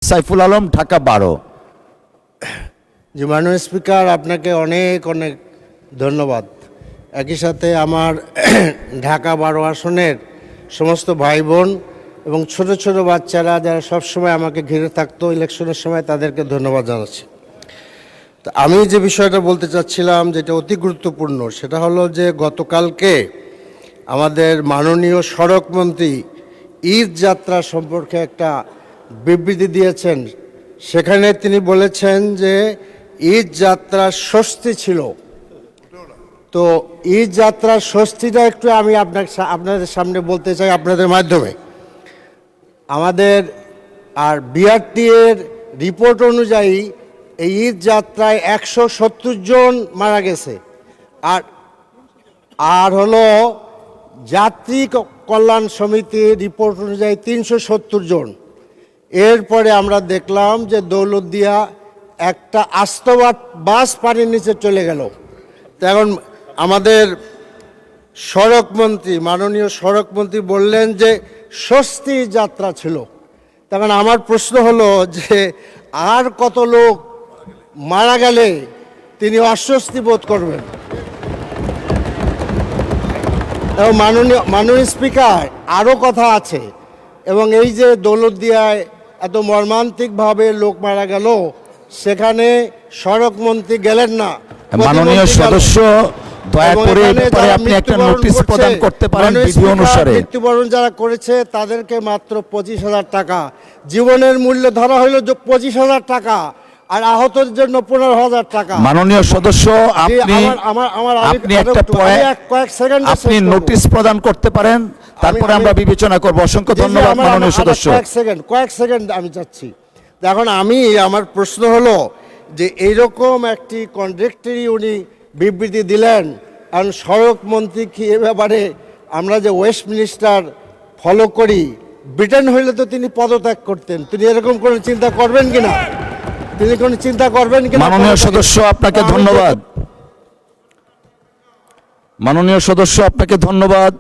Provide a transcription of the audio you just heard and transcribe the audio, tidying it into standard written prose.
সাইফুল আলম, ঢাকা 12। জি মাননীয় স্পিকার, আপনাকে অনেক অনেক ধন্যবাদ। একই সাথে আমার ঢাকা 12 আসনের সমস্ত ভাই বোন এবং ছোট ছোট বাচ্চারা যারা সবসময় আমাকে ঘিরে থাকতো ইলেকশনের সময়, তাদেরকে ধন্যবাদ জানাচ্ছি। তো আমি যে বিষয়টা বলতে চাচ্ছিলাম, যেটা অতি গুরুত্বপূর্ণ, সেটা হলো যে গতকালকে আমাদের মাননীয় সড়কমন্ত্রী ঈদ যাত্রা সম্পর্কে একটা বিবৃতি দিয়েছেন। সেখানে তিনি বলেছেন যে ঈদ যাত্রার স্বস্তি ছিল। তো ঈদ যাত্রার স্বস্তিটা একটু আমি আপনাদের সামনে বলতে চাই আপনাদের মাধ্যমে। আমাদের আর বিআরটি এর রিপোর্ট অনুযায়ী এই ঈদ যাত্রায় 170 জন মারা গেছে, আর হলো যাত্রী কল্যাণ সমিতির রিপোর্ট অনুযায়ী 370 জন। এরপরে আমরা দেখলাম যে দৌলতদিয়া একটা আস্ত বাস পানির নিচে চলে গেল। তো এখন আমাদের সড়কমন্ত্রী, মাননীয় সড়কমন্ত্রী বললেন যে স্বস্তি যাত্রা ছিল। তখন আমার প্রশ্ন হলো যে আর কত লোক মারা গেলে তিনি অস্বস্তি বোধ করবেন? এবং মাননীয় স্পিকার, আরও কথা আছে। এবং এই যে দৌলতদিয়ায় এত মর্মান্তিকভাবে লোক মারা গেল, সেখানে সড়কমন্ত্রী গেলেন না। মাননীয় সদস্য, দয়া করে আপনি একটা নোটিশ প্রদান করতে পারেন বিধি অনুসারে। মৃত্যুবরণ যারা করেছে তাদেরকে মাত্র 25,000 টাকা, জীবনের মূল্য ধরা হলো 25,000 টাকা, আর আহতদের জন্য 15,000 টাকা। মাননীয় সদস্য, আপনি নোটিশ প্রদান করতে পারেন, তারপরে আমরা বিবেচনা করব। অসংখ্য ধন্যবাদ মাননীয় সদস্য। কয়েক সেকেন্ড আমি চাচ্ছি। এখন আমার প্রশ্ন হলো যে এইরকম একটি কন্ট্রাক্টরি উনি বিবৃতি দিলেন, কারণ সড়ক মন্ত্রী কি এ ব্যাপারে, আমরা যে ওয়েস্ট মিনিস্টার ফলো করি, ব্রিটেন হইলে তো তিনি পদত্যাগ করতেন। তিনি এরকম কোনো চিন্তা করবেন কিনা? তিনি কোনো চিন্তা করবেন কিনা? মাননীয় সদস্য, আপনাকে ধন্যবাদ। মাননীয় সদস্য, আপনাকে ধন্যবাদ।